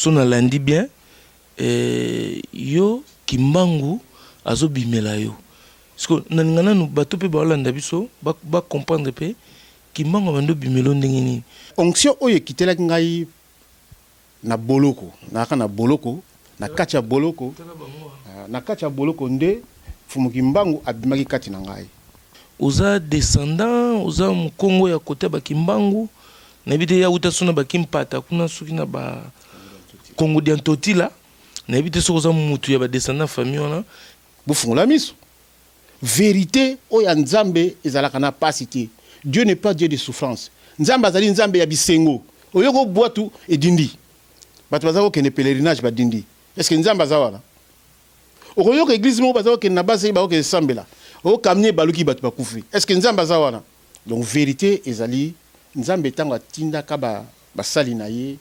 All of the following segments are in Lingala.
son alandi bien yo kimbangu azo bimela yo parce que naningana nu bato pe ba olanda biso ba comprendre pe kimbangu bando bimelo ndenge nini onction oyo kitela ngai na boloko na boloko na kacha boloko na kacha boloko nde fumu kimbangu abimaki kati na ngai oza descendant oza mkongo ya kote ba kimbangu na bité ya uta sona ba kimpata kuna suki na ba Congo diantotila na bité so oza mutu ya ba descendant famille wana bufungula miso vérité oya nzambe ezalaka na pasité. Dieu n'est pas Dieu de souffrance. Nzambe azali nzambe ya bisengo oyoko boatu edindi bato bazako kene pèlerinage badindi est-ce que nzambe azawana okoyoka église mo bazako kene na base ba ko sambela o kamne baluki bato bakufi est-ce que nzambe azawana donc vérité ezali nzambe tango atinda ka ba basali na ye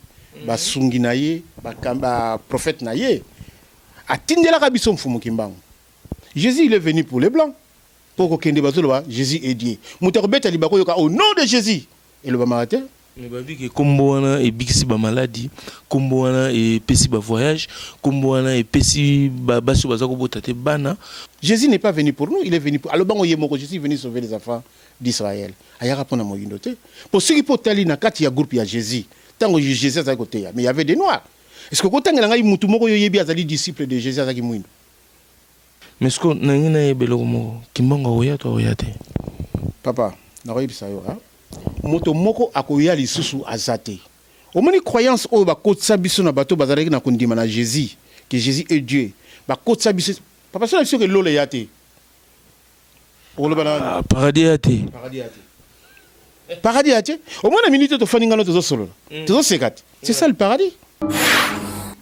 basungi na ye ba prophète na ye atindela ka biso mfumu kimbangu. Jésus il est venu pour les blancs pour que Jésus est Dieu mutakobeta libako yoka au nom de Jésus et le bamaraté mais babi ke kombo wana e bikisi ba maladie kombo wana e pesi ba voyage kombo wana e pesi ba baso bazako botate bana. Jésus n'est pas venu pour nous, il est venu pour alors bango yemoko Jésus est venu sauver les enfants d'Israël ayaka pona moyindo te pour ceux qui potali na kati ya groupe ya Jésus tango Jésus azali côté ya mais il y avait des noirs est-ce que kotangela ngai mutu moko yo yebi azali disciple de Jésus azaki mwindo mais ce qu'on n'a rien à ébélé mo kimbangu oya to oyate papa na koyebisa yo ha moto moko akoya lisusu azate omoni croyance oyo bakotisa biso na bato bazalaki na kondima na Jésus que Jésus est Dieu bakotisa biso papa so na biso ke lolo yate paradis yate paradis yate omona minute to fani ngano to solo to sekati c'est ça le paradis.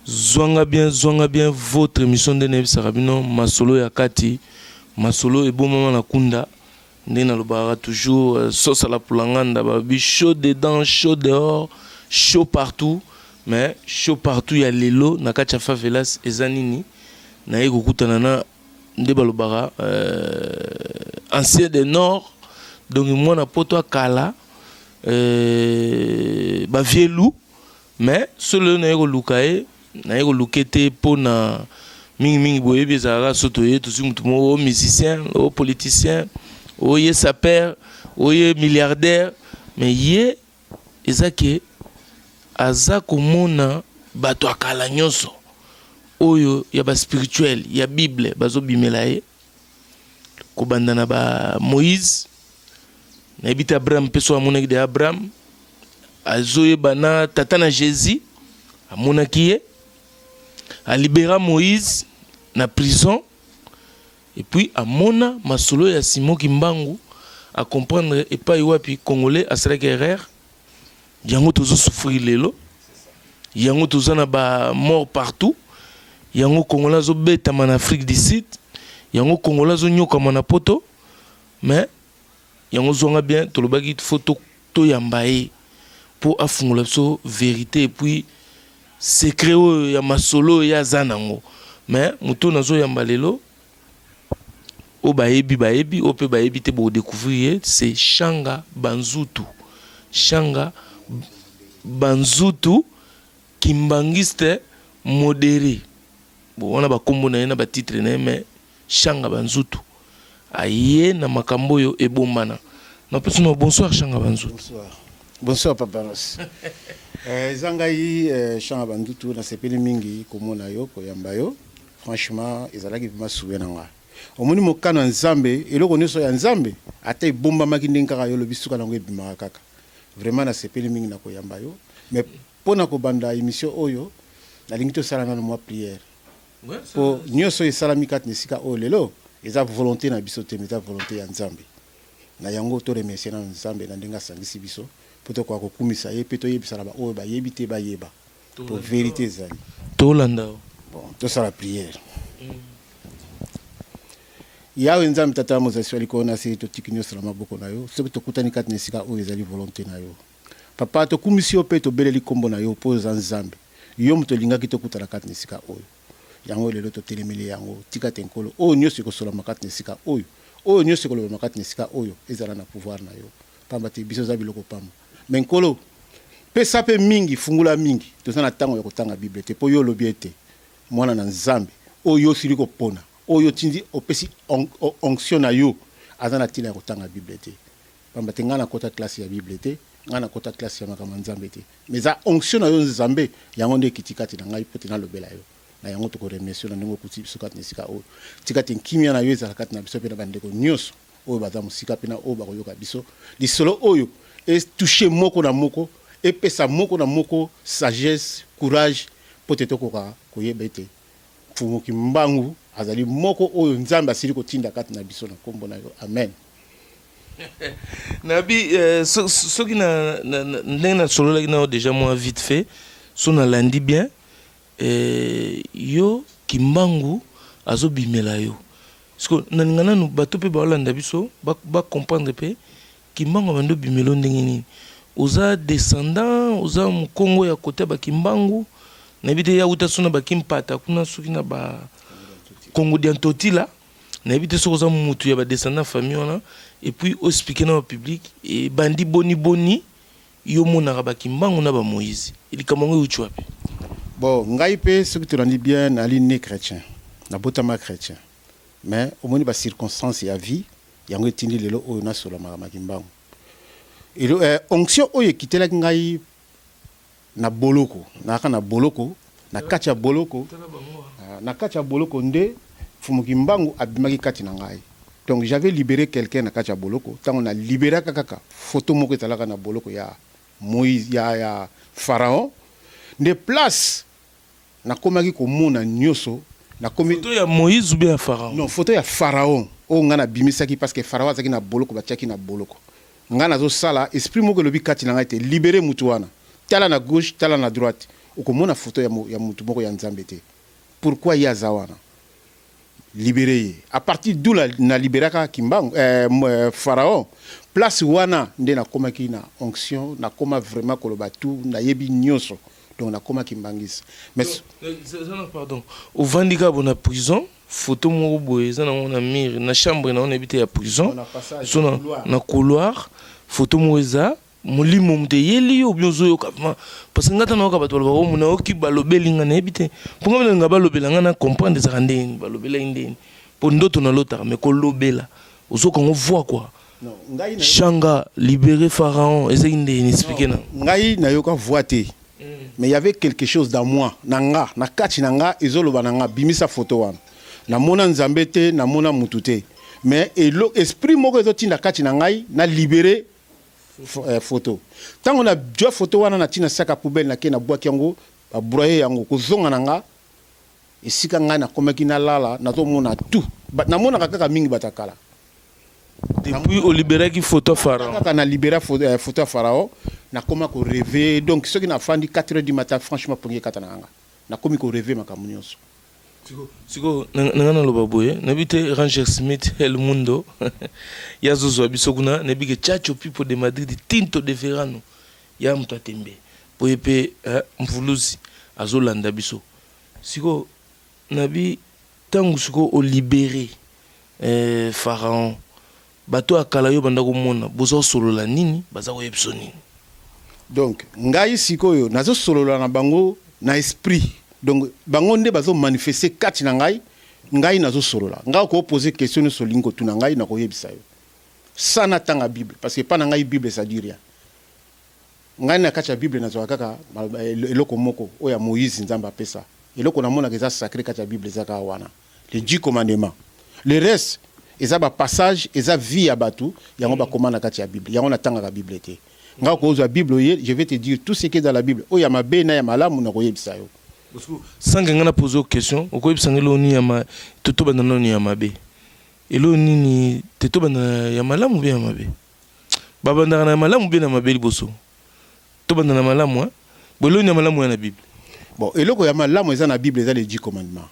Zwanga bien votre émission de Nebi Sarabino masolo ya kati masolo e bon maman na kunda ndena lobara toujours sauce à la poulanganda babi chaud dedans chaud dehors chaud partout mais chaud partout ya lelo na kati ya favelas ezanini na yeko kutana na ndeba lobara ancien des nord donc moi na poto akala ba vielu mais solo na yeko lukae na yeko lukete pona mingi boye bezara soto ye tout mutu mo musicien o politicien o ye sapeur o ye milliardaire mais ye ezake azako mona bato akala nyonso oyo ya ba spirituel ya bible bazo bimela ye ko bandana ba Moïse na bita Abraham peso amona de Abraham azoye bana tata na Jésus amona kiye a libéra Moïse na prison et puis à mona masolo ya Simon Kimbangu à comprendre et pas wapi congolais à sera guerre yango tozo souffrir lelo yango tozo na ba mort partout yango congolais zo beta en Afrique du Sud yango congolais zo nyoka na poto mais yango zonga bien to lobaki photo to yambaye pour afungola so vérité et puis secret ya masolo ya zanango mais muto nazo yamba lelo o baebi o pe baebi te bo découvrir c'est Shanga Banzutu kimbangiste modéré bon on a ba kombo na ba titre na mais Shanga Banzutu aye na makambo yo ebombana na personne. Bonsoir Shanga Banzutu. Bonsoir Papa Nos. Zangai Shanga Banzutu na sepeli mingi komona yo koyamba yo franchement ezalaki vraiment souvenir nga omoni mokano nzambe eloko nyonso ya nzambe ata ebomba makinde nkaka yo lobisuka nango ebimaka kaka vraiment na sepeli mingi na koyamba yo mais pona ko banda émission oyo nalingi to sala na moi prière po nyonso esalami kati nesika oyo lelo eza volonté na biso te mais volonté ya nzambe na yango to remercier na nzambe na ndenga sangisi biso poto kwa kokumisa ye pe to yebisa na ba oyo ba yebi te ba yeba pour vérité zali to landa bon to sala prière yawe nzambe tata mozasi aliko na se to tikinyo sala maboko na yo so to kutani kati nesika oyo ezali volonté na yo papa to kumisi yo pe to beleli kombo na yo po za nzambe yo muto lingaki to kutala kati nesika oyo yango lelo to telemeli yango tika tenkolo oyo nyonso ko sola makati nesika oyo nyonso ko loba makati nesika oyo ezala na pouvoir na yo pamba te biso za biloko pamba mais nkolo pesa pe mingi fungula mingi toza na tango ya kotanga Bible te po yo lobi ete mwana na Nzambe oyo sili ko pona oyo tindi opesi onction na yo azana tina ya kotanga Bible te pamba te ngana kota classe ya Bible te ngana kota classe ya makambo Nzambe te mais za onction na yo Nzambe yango nde kitikati na ngai pote na lobela yo na yango to ko remercier na ndenge kuti biso kati nisika o tikati kimia na yo ezala kati na biso pe na bandeko nyonso oyo baza musika pe na oyo bakoyoka biso lisolo oyo et toucher moko na moko et pesa moko na moko sagesse courage pote to koka koyeba ete fumuki mbangu azali moko oyo Nzambe asili kotinda kati na biso na kombo na yo amen. Nabi soki na ndenge na solo na déjà moi vite fait so na landi bien yo kimbangu azobimela yo parce que na ngana no bato pe ba landa biso ba comprendre pe kimbangu bando bimelo ndenge nini oza descendant oza mkongo ya côté ba kimbangu na bité ya uta sona ba kimpata kuna soki na ba Congo diantotila na bité so oza mutu ya ba descendant famille wana et puis expliquer dans le public et bandi boni yo mona ba kimbangu na ba Moïse il kamongo uchu wapi. Bon, ngai pe ce que tu dis bien na ligne chrétien, na botama chrétien. Mais au moins ba circonstance ya vie, yango etindi lelo oyo na sola mara makimbangu. Et onction oyo kitela ngai na boloko, na boloko, na kacha boloko. Na kacha boloko nde fumukimbangu abimaki kati na ngai. Donc j'avais libéré quelqu'un na kacha boloko, tant on a libéré kaka photo moko etalaka na boloko ya Moïse ya Pharaon. De place na komaki komona nyoso na komi photo ya Moïse ou bien Pharaon. Non, photo ya Pharaon o ngana bimisaki parce que Pharaon azaki na boloko batiaki na boloko ngana zo sala esprit moko lobi kati na ngate libérer mutu wana tala na gauche tala na droite okomona photo ya mutu moko ya Nzambe te. Pourquoi ya zawana libérer à partir d'où na libéraka kimbangu Pharaon place wana nde na komaki na onction na koma vraiment koloba tout na yebi nyoso. Donc, on a comme Kimbangis. Mais pardon. Au Vandika, on a prison. Photo Moroboé, on a mis na chambre, on a habité à prison. On a couloir. Photo Moïsa. Moli momte yeli ou bien zoyo kapma. Parce que ngata na okabato balba mona oki balobeli ngana habité. Pour nga nga balobela ngana comprendre des randeni, balobela indeni. Pour ndoto na lota mais ko lobela. Ozo qu'on voit quoi. Non, Changa libérer Pharaon, essayer d'expliquer na. Ngai na yoka voité. Mais il y avait quelque chose dans moi, nanga, na kati nanga, ezolo bananga, bimisa photo wan. Na mona Nzambe te, na mona mutu te. Mais l'esprit moko ezoti na kati nangai, na libéré photo. Tant on a déjà photo wana na tina saka poubelle na ke na boaki yango, ba broyer yango ko zonga nanga. Esika ngai na komaki na lala, na to mona tout. Na mona kaka mingi batakala. Depuis au libéré qui photo Pharaon. Quand on a libéré photo Pharaon, na koma ko rêver. Donc ceux qui n'a fandi 4h du matin franchement pour ngeka tananga. Na komi ko rêver makamunyoso. Siko nangana lo baboye, nabite Ranger Smith El Mundo. Yazozo abisokuna nabike chacho people de Madrid tinto de Verano. Ya mtu atembe. Poyepe mvuluzi azolanda biso. Siko nabi tangu siko o libéré Pharaon. Bato akala yo banda komona bozo solola nini baza ko yebso nini. Donc ngai sikoyo nazo solola na bango na esprit. Donc bango nde bazo manifester kati na ngai nazo solola. Ngai ko poser question sur lingo tu na ngai na ko yebisa yo. Sana tanga Bible parce que pas na ngai Bible ça dit rien. Ngai na kati ya Bible nazo kaka eloko moko oya Moïse Nzamba pesa. Eloko na mona ke za sacré kati ya Bible zaka wana. Les 10 commandements. Le reste eza ba passage eza vie ya batu yango ba komana kati ya Bible yango natanga ka Bible te nga ko za Bible je vais te dire tout ce qui est dans la Bible o ya mabe na ya malamu na koyebisa yo parce que sanga ngana poser une question o koyebisa ngelo ni ya ma toto bana no ni ya mabe elo nini toto bana ya malamu bien ya mabe baba ndana ya malamu bien ya mabe liboso to bana na malamu bolo ni ya malamu ya na Bible bon eloko ya malamu eza na Bible eza les 10 commandements.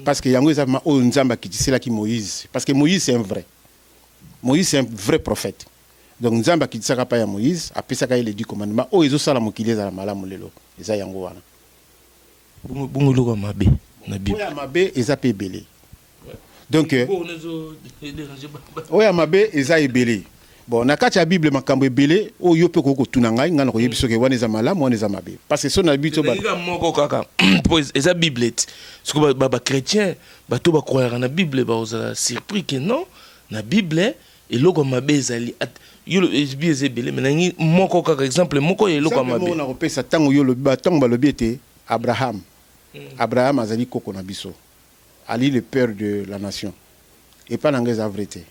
Parce que yango ezama o Nzamba kitisela ki Moïse parce que Moïse c'est un vrai. Moïse c'est un vrai prophète. Donc Nzamba kitisaka pa ya Moïse apesaka les 10 commandements o ezo sala mokili za malamu lelo eza yango wana. Bongo loko mabe na Bible. Oya mabe eza pe belé. Donc oya mabe eza ebelé. Bon, na kati ya Bible makambo ebele o yo pe ko tunanga ngana ko yebiso ke wana eza malamu wana eza mabe. Parce que so na bito ba moko kaka eza Bible. Ce que ba chrétien ba to ba croire na Bible ba oza surpris que non na Bible et loko mabe ezali yo bieze ebele mais nangi moko kaka exemple moko ye loko mabe. Mo na kopesa tango yo lobi ba tango ba lobi ete Abraham. Abraham azali koko na biso. Ali le père de la nation. Et pas dans la vérité.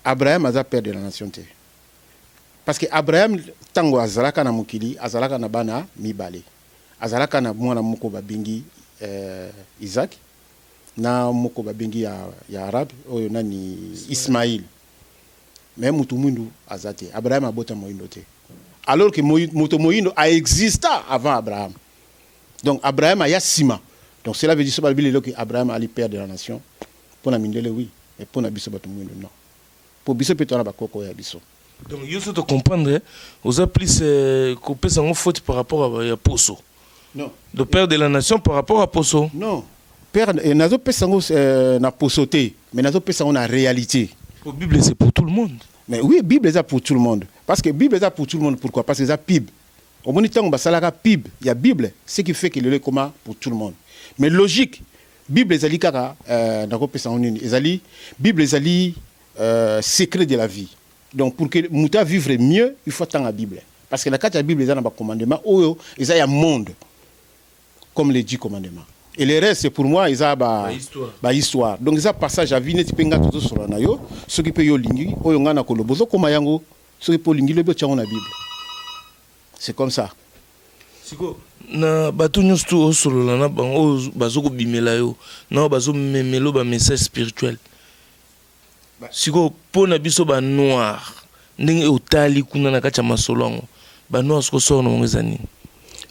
Abraham a père de la nation. Parce que Abraham, tango azalaka na mukili, azalaka na bana mibale. Azalaka na mwana moko babingi Isaac, na moko babingi ya Arab, oyo nani Ismaïl. Mais mutu mundu azate. Abraham a bota moindo te. Alors que mutu moindo a existé avant Abraham. Donc Abraham a sima. Donc cela veut dire que Abraham a le père de la nation. Pour la mindele oui, mais pour la biso batu moindo non. Pour biso peut-on avoir koko ya biso. Donc il faut comprendre aux applis couper son faute par rapport à Poso. Non. Le père de la nation par rapport à Poso. Non. Père nazo pesango na posoté, mais nazo pesango na réalité. La Bible c'est pour tout le monde. Mais oui, Bible c'est pour tout le monde. Parce que Bible c'est pour tout le monde. Pourquoi? Parce que c'est PIB. Au moment où on salaka PIB, il y a Bible, ce qui fait qu'il est commun pour tout le monde. Mais logique, Bible ezali kaka nako pesango nini. Ezali Bible ezali secret de la vie. Donc pour que Mouta vivre mieux, il faut attendre la Bible. Parce que la carte de la Bible, il y a un commandement, il y a un monde, comme les 10 commandements. Et le reste, c'est pour moi, il y a une histoire. Donc il y a un passage à vie, il y a tout sur la nayo, ce qui peut y aller, il y a un kolobozo, comme yango, ce qui peut y aller, il y a la Bible. C'est comme ça. Siko na batu nyustu osolo na bango bazoko bimela yo na bazo memelo ba message spirituel. Siko pona biso ba noir ndenge otali kuna na kacha masolongo ba noir sko sort na ngezani.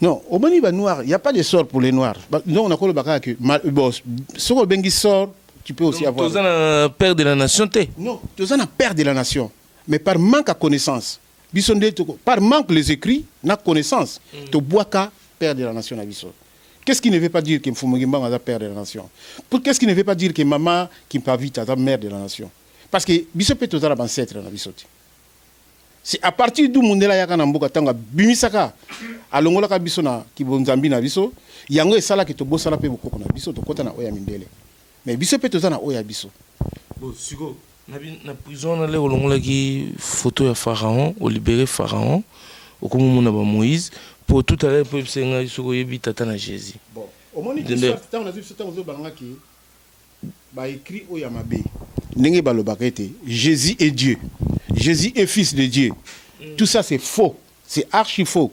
Non, au moni ba noir, il y a pas de sort pour les noirs. Non, on a quoi le baka que boss. Soko bengi sort, tu peux aussi avoir. Tu es un père de la nation té. Non, tu es un père de la nation, mais par manque de connaissance. Par manque les écrits, na connaissance, tu bois qu'à père de la nation à biso. Qu'est-ce qui ne veut pas dire que Mfumugimba est père de la nation? Qu'est-ce qui ne veut pas dire que maman qui pas vite est mère de la nation? Parce que biso peut être ancêtre na biso. C'est à partir du monde là yakana mboka tanga bimisaka alongola ka biso na kibonzambi na biso yango esala ke to bosala pe bokoko na biso to kota na oya mindele. Mais biso peut être na oya biso. Bon, siko na prison na le olongola ki photo ya pharaon, au libérer pharaon, au comme mon aba Moïse pour tout à l'heure pour senga soko yebi tata na Jésus. Bon, au moment où on a vu ce temps où banga ki ba écrit oya mabe. Ndenge balobaka ete Jésus est Dieu. Jésus est fils de Dieu. Tout ça c'est faux. C'est archi faux.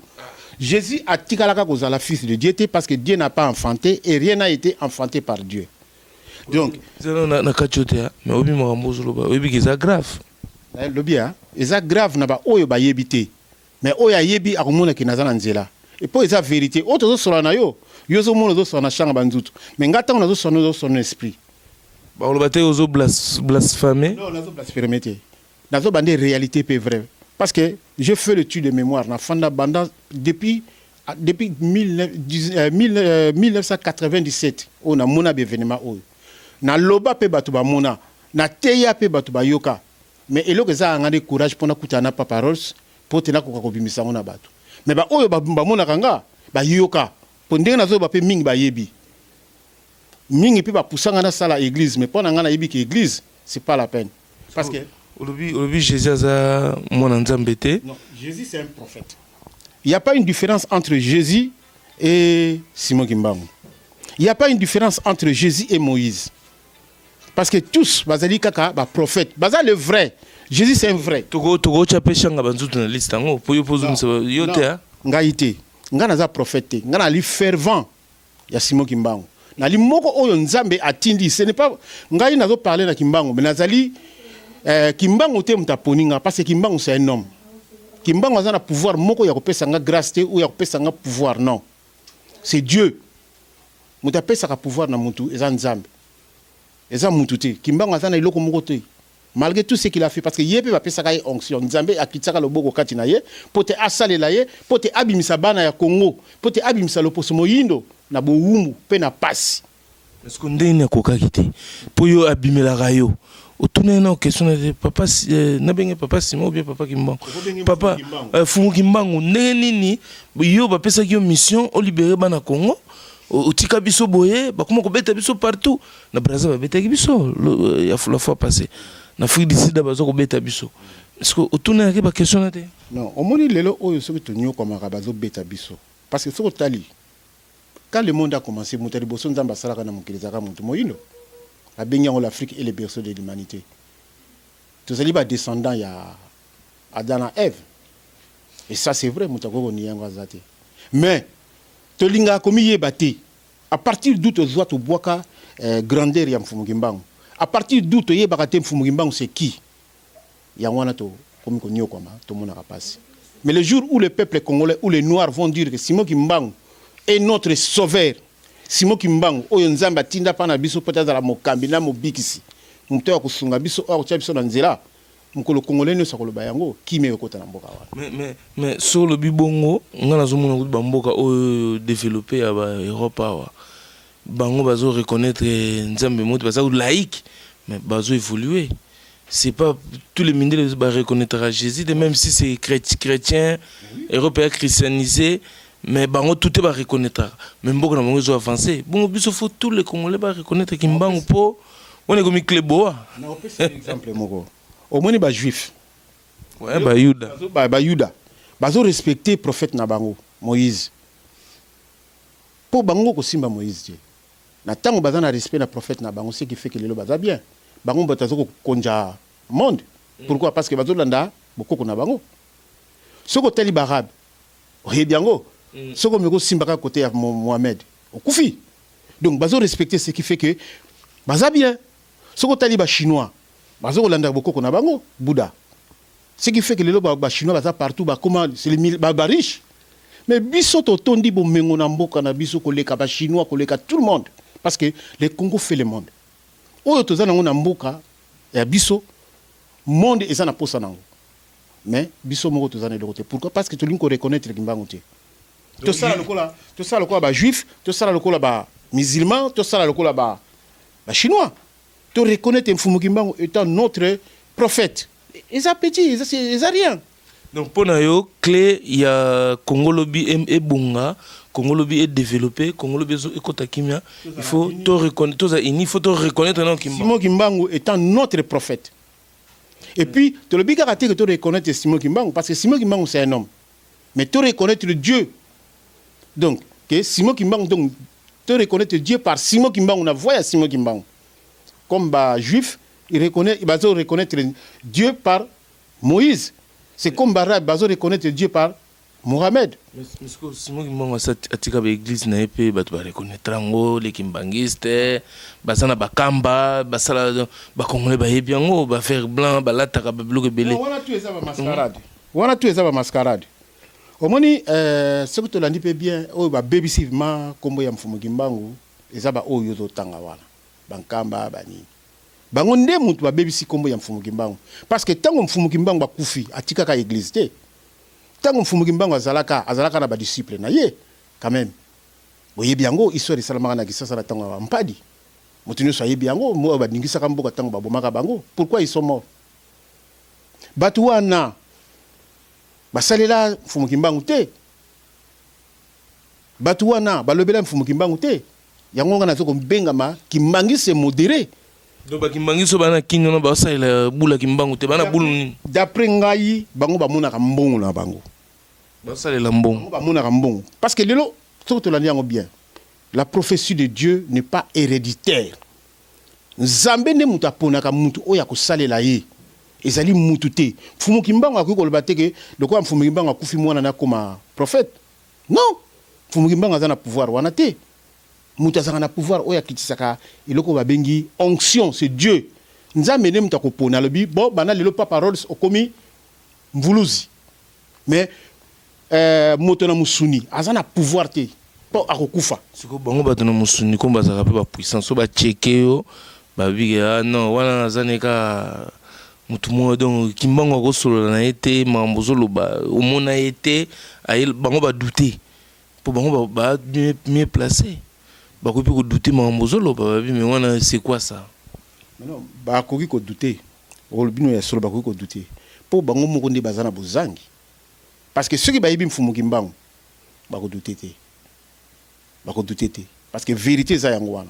Jésus a tikalaka kozala fils de Dieu parce que Dieu n'a pas enfanté et rien n'a été enfanté par Dieu. Donc, na kachote mais obi makambozo loba obi que ça grave. Lobi ça grave na ba oyo ba yebité. Mais oya yebi akomona ki nazana nzela. Et pour eza vérité, oto zo solo na yo, yo zo mono zo solo na changa banzutu. Mais ngata on zo solo son esprit. Ba on bate ozo blasphémer. Non, nazo blasphémer té. Nazo bande réalité peu vrai. Parce que je fais l'étude de mémoire na fanda banda depuis 1997 on a mona événement oyo. Na loba pe batu ba mona, na teya pe batu ba yoka. Mais eloko za ngade courage pona kutana pa paroles pour tena ko bimisa na batu. Mais ba oyo ba mona kanga ba yoka. Pondenge nazo ba pe mingi ba yebi. Mingi pe ba pusanga na sala église mais pona ngana yebi que église c'est pas la peine. Parce que aujourd'hui Jésus a mon nzambete. Non, Jésus c'est un prophète. Il n'y a pas une différence entre Jésus et Simon Kimbangu. Il n'y a pas une différence entre Jésus et Moïse. Parce que tous, bazali kaka, ba prophète, bazali le vrai. Jésus c'est un vrai. Togo chapé changa banzutu na liste ngo, po yo pozo yote ha. Ngaite, ngana za prophète, ngana li fervent ya Simon Kimbangu. Na li moko oyo nzambe atindi, ce n'est pas ngai nazo parler na Kimbangu, mais nazali Kimbangu te mtaponinga parce que Kimbangu c'est un homme. Kimbangu a un pouvoir moko ya kopesa nga grâce te ou ya kopesa nga pouvoir non. C'est Dieu. Muta pesa ka pouvoir na mutu eza nzambe. Eza mutu te. Kimbangu a na iloko moko te. Malgré tout ce qu'il a fait parce que yebe va pesa ka onction. Nzambe akitsaka loboko kati na ye, pote asalela ye, pote abimisa bana ya Congo, pote abimisa loposo moyindo na bowumbu pe na pasi. Est-ce qu'on ndeni akoka kité? Po yo abimela rayo. Autour na question de papa na benga papa Simon ou bien papa Kimbangu. Papa Fumu Kimbangu nini yo ba pesa ki mission au libérer bana Congo. Otika biso boye ba comment ko beta biso partout na Brazza ba beta biso la fois passée. Na Afrique du Sud ba zo ko beta biso. Est-ce que autour na ba question na te? Non, au moni lelo oyo so to nyo ko maka zo beta biso. Parce que so tali quand le monde a commencé, Moutali Bosso Nzamba Salaka na Mukilizaka Moutou Moïno, a baigné en l'Afrique et les berceaux de l'humanité. Tous les descendants, il y a Adam et Ève. Et ça, c'est vrai, Moutako Niyango Zate. Mais, Tolinga Komi Yebate, à partir d'où tu vois, tu bois grandeur Yam Fumugimbangu. À partir d'où tu Yebakate Fumugimbangu, c'est qui? Yangwana to, comme Konyo Koma, tout le monde a passé. Mais le jour où le peuple congolais, où les Noirs vont dire que Simon Kimbangu est notre sauveur, Simon Kimbangu, oyo nzamba tinda pana biso pota za la mokambi na mobikisi. Mto ya kusunga biso o kutia biso na nzela. Mukolo congolais no sakolo bayango kime yokota na mboka wana. Mais sur le bibongo, ngana zo mona ba mboka o développer à Europe wa. Bango bazo reconnaître nzambe moto baza laïque, mais bazo évoluer. C'est pas tous les ministres qui reconnaître Jésus, même si c'est chrétien, européen christianisé. Mais bango tout est reconnaître. Même beaucoup na bango avancé. Bon biso faut tous les Congolais ba reconnaître Kimbangu po on est comme Kleboa. Na on peut faire exemple moko. Au moins ba juif. Ouais ba Yuda. Ba Yuda. Bazo respecter prophète na bango Moïse. Po bango ko simba Moïse. Na tango baza na respect na prophète na bango ce qui fait que lelo baza bien. Bango batazo ko konja monde. Pourquoi? Parce que bazo landa beaucoup na bango. Soko tali barabe. Oyebiango. Soko meko simbaka côté à Mohamed. Okufi. Donc bazo respecter ce qui fait que baza bien. Soko taliba chinois. Bazo landa beaucoup na bango Bouddha. Ce qui fait que les ba chinois baza partout ba comment c'est les ba riche. Mais biso to tondi bo mengo na mboka na biso koleka ba chinois koleka tout le monde parce que le Congo fait le monde. Oyo tozana na mboka ya biso monde eza na posa nango. Mais biso moko tozana de côté. Pourquoi? Parce que tout le monde reconnaître le Kimbangu te. Tout ça le quoi ba juif, tout ça le quoi ba musulman, tout ça le quoi ba chinois. Tu reconnais Mfumu Kimbangu étant notre prophète. Ils ont petit, ils ont rien. Donc pour nous clé il y a Congolobi et Bunga, Congolobi est développé, Congolobi est kotakimia. Il faut te reconnaître, il faut te reconnaître non Kimbangu. Simon Kimbangu étant notre prophète. Et puis tu le bigarate que tu reconnaître Simon Kimbangu parce que Simon Kimbangu c'est un homme. Mais tu reconnaitre Dieu. Donc, que Simon Kimbangu, donc, tu reconnais Dieu par Simon Kimbangu, on a voyé Simon Kimbangu. Comme juif, il va reconnaître Dieu par Moïse. C'est comme Barab, il va reconnaître Dieu par Mohamed. Mais Simon Kimbangu a tika l'église na épée, il va reconnaître les Kimbanguistes, basana bakamba, basala bakongolais ba yebiango, ba faire blanc, ba lataka ba bloc belé. On a tout ça mascarade. On a tout ça mascarade. Au moins, ce que tu l'as dit bien, oh, bah, baby sivement, comme yam Mfumu Kimbangu, et ça va oh yozo tanga wala, bankamba bani. Bangonde mutu ba baby si comme yam Mfumu Kimbangu, parce que tant que Mfumu Kimbangu ba kufi, atika ka église te, tant que Mfumu Kimbangu azalaka na ba disciple na ye, quand même. Boye biango histoire de Salamaka na kisasa na tanga mpadi. Mutu ne soye biango, mo ba ningisa kamboka tanga ba bomaka bango. Pourquoi ils sont morts? Batuana basalela Mfumu Kimbangu te. Batuana balobela Mfumu Kimbangu te. Yango ngana zoko mbengama Kimbangu c'est modéré. Donc ba Kimbangu so bana kinyo na basalela bula Kimbangu te bana bulu. D'après ngai bango ba mona kambongo na bango. Basalela mbongo. Ba mona kambongo parce que lelo soto la ndiango bien. La prophétie de Dieu n'est pas héréditaire. Nzambe ne mutapona ka mutu oya ko salela ye. Ezali mutute Mfumu Kimbangu akiko lobate ke de quoi Mfumu Kimbangu akufi mwana na koma prophète. Non, Mfumu Kimbangu azana pouvoir wana te. Mutu azana na pouvoir oya kitisaka eloko babengi onction, c'est Dieu. Nzambe ne mutako pona lobi bon bana lelo pa paroles okomi mvuluzi. Mais moto na musuni azana pouvoir te po akokufa. Siko bango bato na musuni ko bazaka pe ba puissance so ba checker yo ba biga non wana azaneka mutumo donc Kimbangu ko solo na été mambozo loba omona été ayel bango ba douter pour bango ba mieux placé ba ko pe ko douter mambozo loba ba mais wana c'est quoi ça? non bakoki ko douter olbino ya solo bakoki ko douter po bango moko nde bazana bozangi parce que ceux qui bayibi mfumu kimbangu bako douter te parce que vérité za yango wana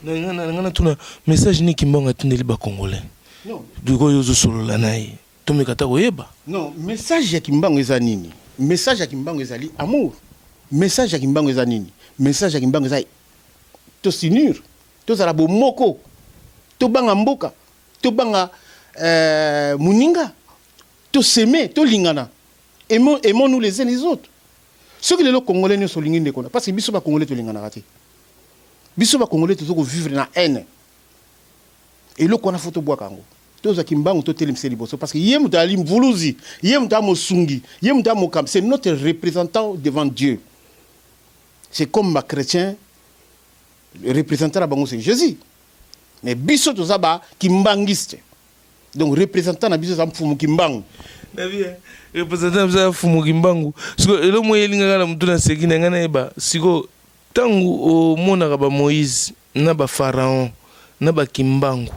ngana tuna message ni kimbangu atindeli ba congolais non duko yozo solo la nayi to mekata koyeba non message ya kimbangu eza nini message ya kimbangu ezali amour message ya kimbangu eza nini message ya kimbangu eza to sinur to zala bomoko to banga mboka to banga muninga to s'aimer to lingana aimons nous les uns les autres ceux qui les congolais ne sont lingine kona parce que biso ba congolais to lingana raté biso ba congolais to vivre na haine et le kona photo bois kango to za kimbangu to telemseli boso parce que yem ta lim vuluzi yem ta mosungi yem ta mokam c'est notre représentant devant Dieu c'est comme ma chrétien le représentant la bango c'est Jésus mais biso to zaba kimbangiste donc représentant na biso za mfumu kimbangu na bien représentant za mfumu kimbangu siko elo moyelinga kana mutuna sekina ngana eba siko tangu o mona ba Moïse na ba pharaon na ba kimbangu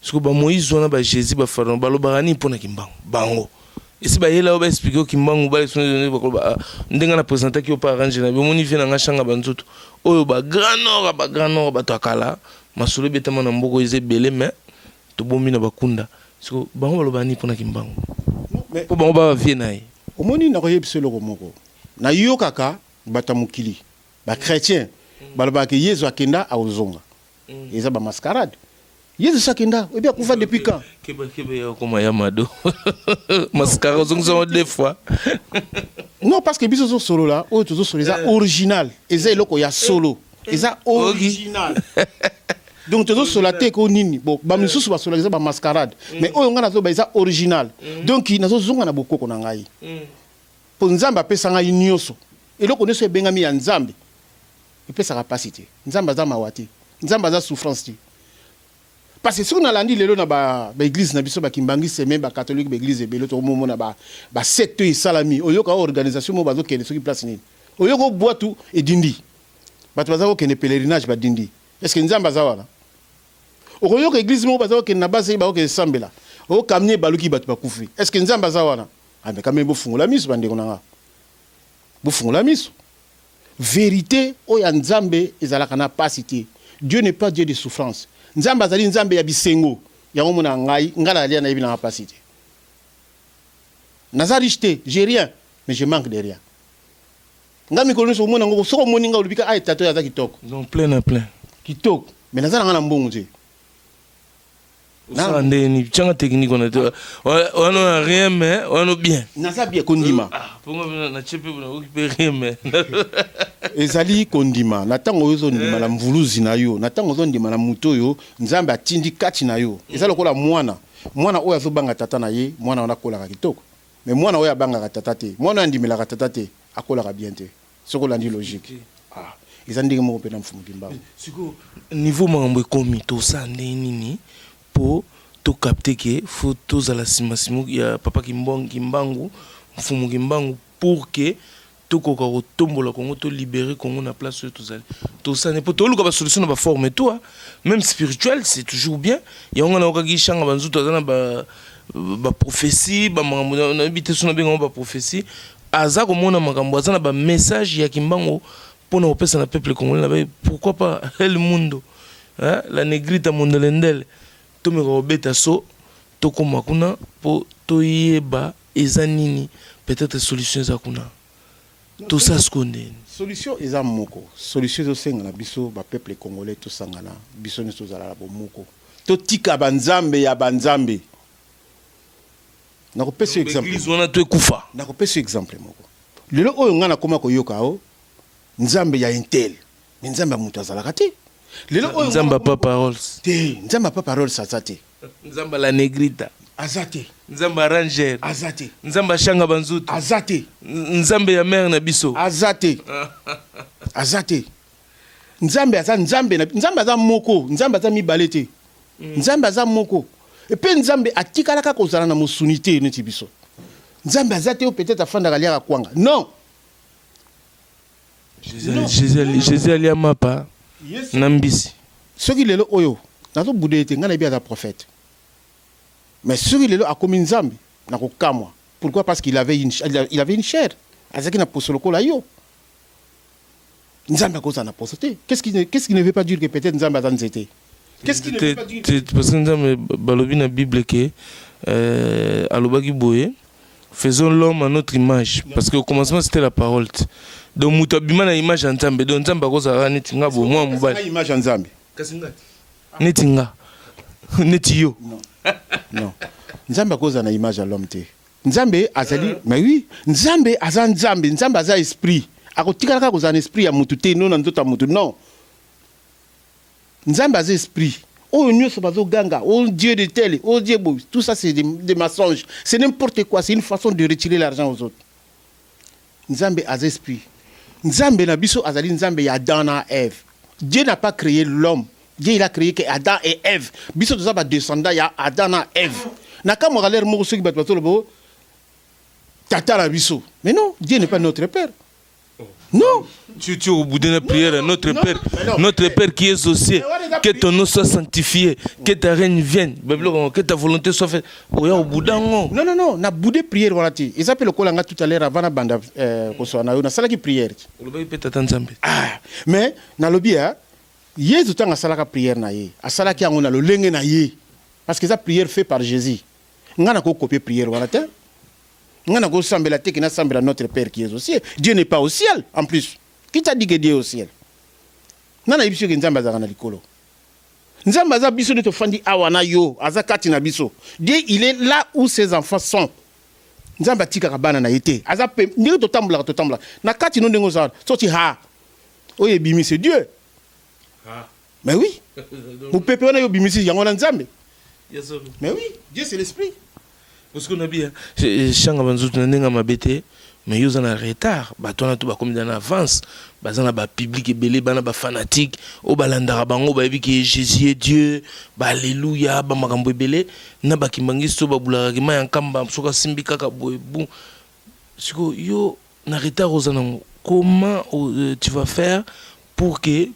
siko ba Moïse na ba Jésus ba pharaon balobaka ni pona kimbangu bango esi ba yela ba expliquer kimbangu ba ndenga na présenter ki o pa arranger na bomoni vient na ngashanga banzutu oyo ba grand nord ba to akala masolo betama na mboko eze belé mais to bomi na bakunda siko bango baloba ni pona kimbangu mais po bango ba vie na ye omoni na koyebisa eloko moko na yo kaka batamukili ba chrétien baloba ke Yesu akenda aozonga eza ba mascarade Yesu sakenda et bien kufa depuis quand kebe ya koma ya mado mascarade ozonga deux fois non parce que biso solo là o tozo solo eza original eza eloko ya solo eza original donc tozo solo te ko nini bon ba misusu ba solo eza ba mascarade mais oyo ngana zo ba eza original donc nazo zonga na bokoko na ngai po nzamba pesa ngai nyoso eloko neso ebengami ya nzambe epesa capacité nzamba za mawati nzamba za souffrance ti parce que si on a landi lelo na ba église na biso ba kimbangi c'est même ba catholique ba église ebelo to momo na ba secte et salami oyoka organisation mo bazo kene soki place nini oyoko boatu et dindi bato bazako kene pèlerinage ba dindi est-ce que nzamba za wana oyoka église mo bazako kene na base ba ko sambela o kamne baluki bato bakufi est-ce que nzamba za wana ah mais quand même bo fungola miso bande konanga bo fungola miso vérité o ya nzambe ezalaka na pasité Dieu n'est pas Dieu de souffrance nzamba zali nzambe ya bisengo yango mona ngai ngala alia na ibina capacité naza riche j'ai rien mais je manque de rien ngami ko nso mona ngo soko moni nga olubika ay tato ya za kitoko donc plein à plein kitoko mais naza na mbongo te na ndeni changa technique on a rien mais on a bien naza bien kondima pongo na chepe na occuper rien mais ezali kondima na tango ozo ndima la mvuluzi na yo na tango ozo ndima na muto yo nzambe atindi kati na yo eza lokola mwana oyo azobanga tata na ye mwana wana kolaka kitoko mais mwana oyo abanga tata te mwana ndimela tata te akolaka bien te soko landi logique eza ndenge moko pe na mfumu kimbangu siko niveau mambo ekomi to sa nini po to capter que photo za la simasimu ya papa kimbangu mfumu kimbangu pour que to koka kotombola Congo to libérer Congo na place où tous allez tout ça n'est pas tout le cas solution na ba forme toi même spirituel c'est toujours bien il y a on a okagi changa banzuto na ba prophétie ba na habité sona benga ba prophétie aza ko mona makambo aza na ba message ya kimbangu pour na opesa na peuple congolais pourquoi pas el mundo hein la negrita mondolendele to me robeta so to koma kuna po to yeba ezanini peut-être solution za kuna tout ça ce qu'on est solution eza moko solution zo senga na biso ba peuple congolais to sangana biso ne to zala la bomoko to tika banzambe ya banzambe na ko pesa exemple église wana to ekufa na ko pesa exemple moko lelo oyo ngana koma ko yoka o nzambe ya intel mais nzambe muto azalaka te lelo oyo nzamba pas paroles te nzamba pas paroles azate nzamba la negrita azate nzamba ranger azate nzamba shanga banzutu azate nzambe ya mère na biso azate azate nzambe aza moko nzambe aza mibale te nzambe aza moko et puis nzambe atikalaka kozala na mosunité neti biso nzambe azate o peut-être afandaka liaka kwanga non Jésus ali mapa na mbisi soki lelo oyo nazo boudé était ngana bien prophète. Mais sur il est là a commis nzambe na ko kamwa. Pourquoi? Parce qu'il avait une chair. Azaki na posoloko la yo. Nzambe cause na posoté. Qu'est-ce qui ne veut pas dire que peut-être nzambe a nzete? Qu'est-ce qui ne veut pas dire? Parce que nzambe balobi na Bible que alobaki boye faisons l'homme à notre image, parce qu'au commencement c'était la parole. Donc mutabima na image nzambe, donc nzambe cause a neti nga bo moi mobali. Na image nzambe. Kasinga. Neti nga. Neti yo. Non. Nzambe cause na image à l'homme te. Nzambe azali, mais oui, nzambe aza nzambe, nzambe aza esprit. Akotika ka cause un esprit ya mutu te non nzota mutu non. Nzambe aza esprit. Oh nyonso bazo ganga, oh Dieu de tel, oh Dieu beau, tout ça c'est des mensonges. C'est n'importe quoi, c'est une façon de retirer l'argent aux autres. Nzambe aza esprit. Nzambe na biso azali nzambe ya Adam na Ève. Dieu n'a pas créé l'homme. Dieu il a créé que Adam et Ève. Biso toza ba descendant ya Adam na Ève. Na ka mo galer mo soki ba bato lo tata la biso. Mais non, Dieu n'est pas notre père. Non. Tu au bout de la prière, notre Père, notre Père qui est aux cieux, que ton nom soit sanctifié, que ta règne vienne, que ta volonté soit faite. Au bout d'un moment. Non, non, non, na boudé prière voilà ti. Ils appellent le kolanga tout à l'heure avant la bande na na sala ki prière. Ah, mais na lobby hein, Yesu tanga sala ka prière na ye. A sala ki ngona lo lenge na ye. Parce que ça prière fait par Jésus. Ngana ko copier prière voilà ti. Ngana ko sambela te ki na sambela notre Père qui est au ciel. Dieu n'est pas au ciel en plus. Qui t'a dit que Dieu est au ciel? Nana ibiso ke nzamba za na likolo. Nzamba za biso ne to fandi awana yo, azakati na biso. Dieu il est là où ses enfants sont. Nzamba tika kabana na yete. Azape ndiro to tambula. Na kati no ndengo za soti ha. Oye bimi c'est Dieu. Ah. Mais oui. Vous pepe wana yo bimi si yango na nzambe. Mais oui, Dieu c'est l'esprit. Parce qu'on a bien changa banzutu na ndenga mabete. Mais ils ont un retard. Bato na tout ba comme dans avance. Bazana ba public ebele bana ba fanatique. O balandara bango ba yebi que Jésus est Dieu. Ba alléluia ba makambo ebele na ba kimbangiso ba bulaka ma yankamba soka simbika ka boy bon. Siko yo na retard ozana. Comment tu vas faire pour que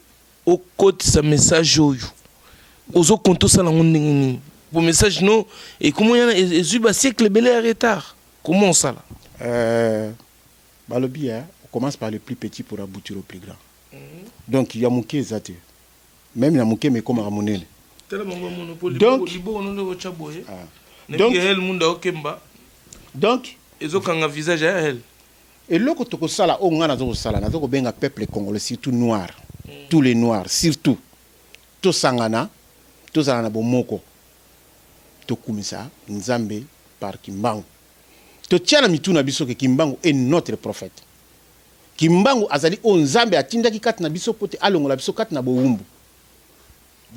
au côté sa message oyo. Ozo konto sala ngoni. Pour message non et comment y a un siècle belé en retard. Comment ça là? Balobi, hein, on commence par le plus petit pour aboutir au plus grand. Donc il y a mon qui est même il y a mon qui mais comme à mon aile. Donc ils ont un visage à elle. Et l'autre toko sala on ngana zo sala na zo benga peuple congolais surtout noir. Tous les noirs surtout. To sangana bomoko. To kumisa nzambe par Kimbangu. To tiana mituna biso ke Kimbangu est notre prophète. Kimbangu azali o nzambe atinda ki kat na biso pote alongola biso kat na bowumbu.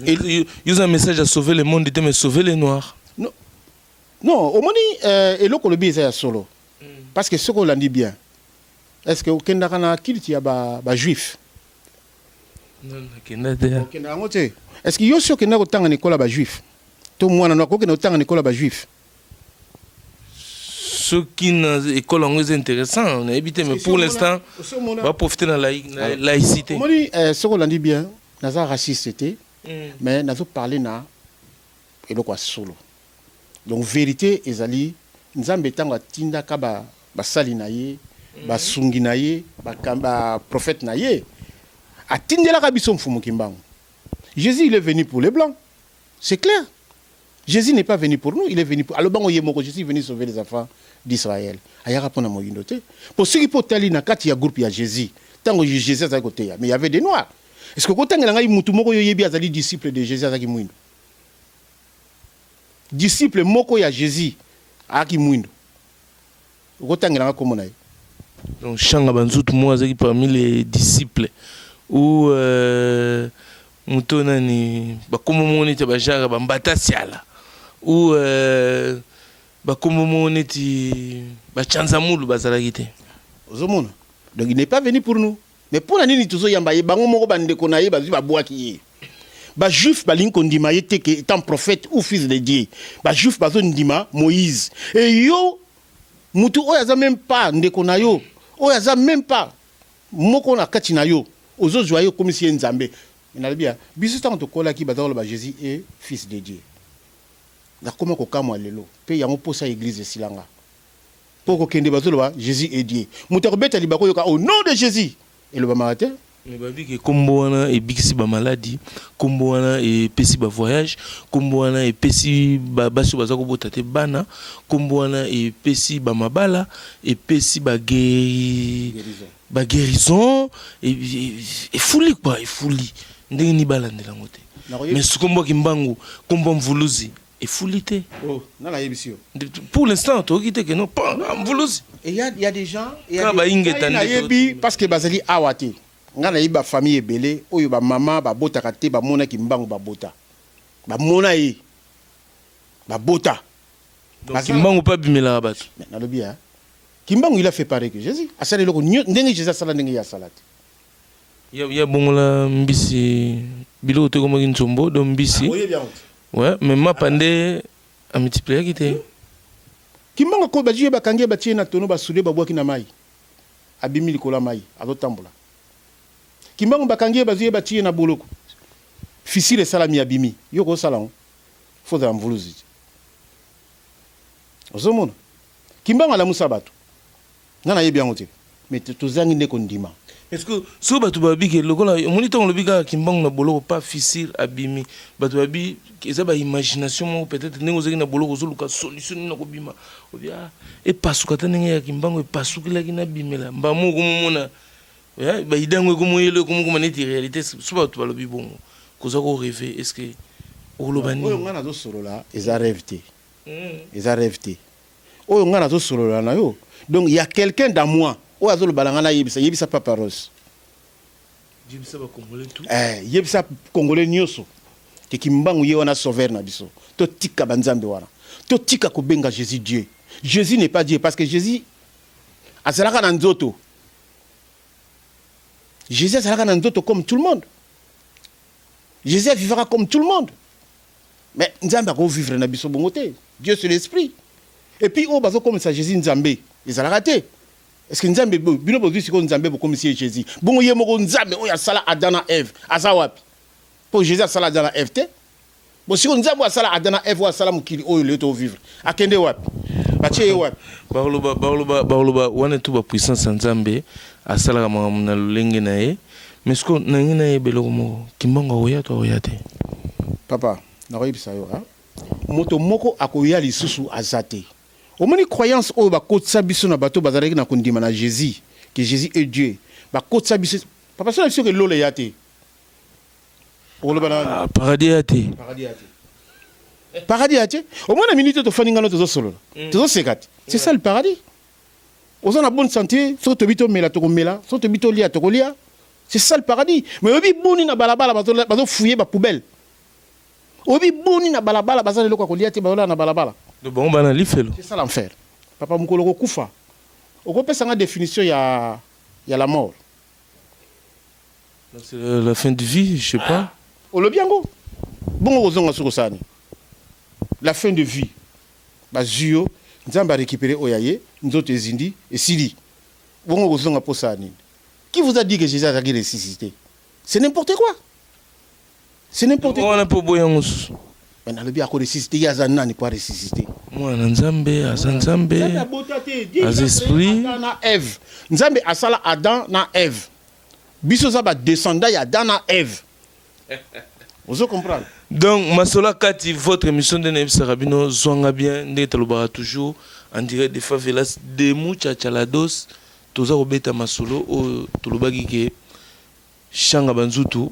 Et ils ont un message à sauver le monde, mais sauver les noirs. Non. Non, au moni et loko lobi ya solo. Parce que ce qu'on l'a dit bien. Est-ce que au Kenya kana kilti ya ba juif? Non, Kenya ngote. Est-ce que yo sio Kenya ko tanga Nicolas ba juif? To mwana na ko Kenya tanga Nicolas ba juif. Ce qui dans l'école est intéressant, on a évité, mais pour l'instant, on va profiter de la laïcité. Moni, ce qu'on l'a dit bien, naza raciste, mais nazo parler na et le quoi solo. Donc vérité ezali nzambe tanga tinda ka ba sali na ye, ba sungi na ye, ba prophète na ye. Atindela ka biso mfumu Kimbangu. Jésus il est venu pour les blancs. C'est clair. Jésus n'est pas venu pour nous, il est venu pour alors bango yemoko Jésus est venu sauver les enfants d'Israël. Ayara pona moyindo te. Pour ceux qui potali na kati ya groupe ya Jésus, tango Jésus à côté mais il y avait des noirs. Est-ce que quand ngai mutu moko yebi azali disciple de Jésus azaki mwindo? Disciple moko ya Jésus aki mwindo. Kotangela komona. Donc changa banzutu mo azaki parmi les disciples ou mutona ni bakomo moni te bajara bambata siala ou bakomo moni ti bachanza mulu bazalaki te. Ozomona. Donc il n'est pas venu pour nous. Mais pour la nini tuzo yamba ye bango moko bande ko na ye bazwi babwaki ye. Ba juif ba linko ndima ye te que étant prophète ou fils de Dieu. Ba juif bazo ndima Moïse. Et yo mutu oyaza même pas ndeko na yo. Oyaza même pas moko na kati na yo. Ozo joyeux comme si nzambe. na bien biso tant to kola ki bazalo ba Jésus est fils de Dieu na comment ko kamwa lelo pe yango posa église silanga poko kende bazalo ba Jésus est Dieu mutako beta libako yoka au nom de Jésus et le bamate mais babi ke kombo wana e bikisi ba maladie kombo wana e pesi ba voyage kombo wana e pesi ba baso bazako bota te bana kombo wana e pesi ba mabala e pesi ba guérison et fouli quoi et fouli ndenge ni balandela ngote mais ce kombo kimbangu kombo mvuluzi et foulité. Oh, non, la yébisio. Pour l'instant, tu as dit que non, pas mvuluzi. Et il y a des gens, parce que bazali awate. Ngana yiba famille belé, oyo ba maman ba bota kate ba mona kimbangu ba bota. Ba mona yi. Ba bota. Donc kimbangu pas bimela bato. Na lobi hein. Kimbangu il a fait pareil que Jésus. Asale loko ndenge Jésus sala ndenge ya salate. Ya bongola mbisi bilo te comme nzombo do mbisi. Ouais, mais ma pandé a multiplié qui était. Kimbangu ko ba jiye ba kangie ba tie na tono ba sude ba boki na mai. Abimi likola mai, azo tambola. Kimbangu ba kangie ba jiye ba tie na boloko. Fisile salami abimi. Yoko salon. Faut en mvuluzi. Ozomona. Kimbangu la musabatu. Nana yebi yango te. Mais tozangi ne kondima. Est-ce que so batu babi ke lokola monito on lobika kimbangu na boloko pas fisile abimi. Batu babi eza ba imagination mo peut-être nengo zeki na boloko zo luka solution na ko bima. Obia e pasuka tanenge ya kimbangu e pasukila kina bimela. Mbamu kumona. Ya ba idango kumuyele kumukumaneti réalité so batu balobi bongo. Koza ko rêver est-ce que olobani oyo ngana zo solola eza rêveté. Eza rêveté. Oyo ngana zo solola na yo. Donc il y a quelqu'un dans moi. O azolo balangana yebisa papa Rose. Yebisa ba congolais tout. Yebisa congolais nyoso. Ke kimbangu ye wana sauveur na biso. To tika banzambe wana. To tika ko benga Jésus Dieu. Jésus n'est pas Dieu parce que Jésus azalaka na nzoto. Jésus azalaka na nzoto comme tout le monde. Jésus vivra comme tout le monde. Mais nzambe ko vivre na biso bongote. Dieu c'est l'esprit. Et puis o bazo comme ça Jésus nzambe. Ezalaka te. Est-ce que nzambe bino bozi siko nzambe bo comme si Jésus bongo ye moko nzambe oya sala Adana Eve aza wapi pour Jésus sala Adana Eve te bo siko nzambe sala Adana Eve wa sala mukili oyo leto vivre akende wapi batie wapi baoloba wana tu ba puissance nzambe asala kama na lolenge na ye mais ce qu'on nangi na ye beloko moko kimbango oya to oya te papa na koyebisa yo ha moto moko akoya lisusu azate. Au moins, croyance au bakot sabiso na bateau bazarek na kondima na Jésus, que Jésus est Dieu. Bakot sabiso, papa ça c'est que l'eau le yate. Paradis yate. Paradis yate. Au moins la minute de faninga notre solo. Tout ça c'est ça le paradis. Aux en a bonne santé, soit te bito mela to mela, soit te bito lia to lia. C'est ça le paradis. Mais obi boni na balabala bazo fouiller ba poubelle. Obi boni na balabala bazale loko ko lia te ba na balabala. C'est ça l'enfer. Papa Mukolo Koufa. On peut une définition, il y a la mort. C'est la fin de vie, je sais pas. Oh, le biango. Bon, la fin de vie. Bah, Zio, nous avons récupéré Oyaye, nous autres Zindi et Sili. Bon, on pour ça. Qui vous a dit que Jésus a ressuscité? C'est n'importe quoi. C'est n'importe quoi. On a pas mais dans le bien qu'on ressuscite, il y a un n'est pas ressuscité. Moi, Nzambe, Nzambe, esprit. Ève. Nzambe a sala Adam na Ève. Biso ba descendant ya Adam na Ève. Vous comprenez? Donc, Masola Kati, votre émission de Nev Sarabino, zonga bien, n'est toujours en direct des favelas, des mouchachalados, toza obeta masolo, o tolobagi ke Shanga Banzutu.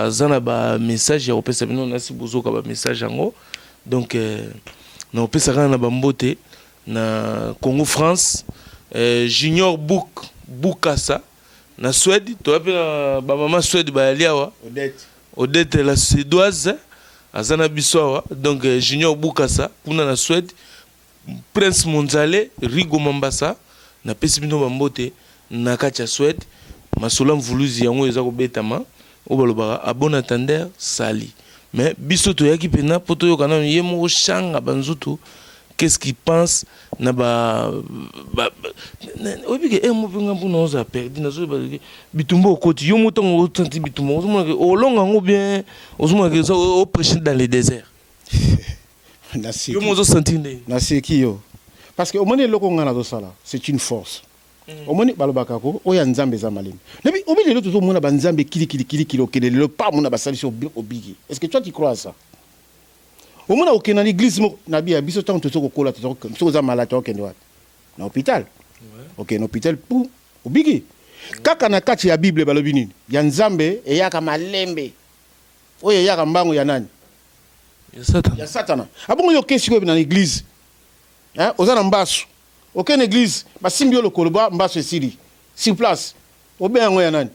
Zana ba message ya opesa bino nasi bozoka ba message yango donc na opesa kana na bambote na Congo France Junior Bukasa na Suède to apela ba mama Suède ba liawa Odette la suédoise azana bisowa donc Junior Bukasa kuna na Suède Prince Monzale Rigo Mambasa na pesi bino bambote na kacha Suède masola mvuluzi yango eza ko betama Obalobara a bon attendeur sali mais biso to yaki pena poto yo kana yemo shanga banzutu qu'est-ce qu'ils pensent na ba obi ke mo pinga pour nous a perdu na so bitumbo koti yo motongo o senti bitumbo o longa ngo bien o so que ça au prêcher dans les déserts yo mo zo senti na seki yo parce que au moment loko ngana do sala c'est une force au moment balobaka ko o ya nzambe za malemi nebi obi lelo to mona ba nzambe kili okelelo pa mona ba salisi obigi est-ce que toi tu crois à ça au moment où na l'église na bia biso tant to kola to za malata okende wat na hôpital OK na hôpital pour obigi kaka na kati ya bible balobi nini ya nzambe e yaka malembe oyo yaka mbango ya nani ya satana abongo yo kesi ko na l'église hein ozana mbasu aucune église ba simbio lokolo ba mbasu esili sur place obengo ya nani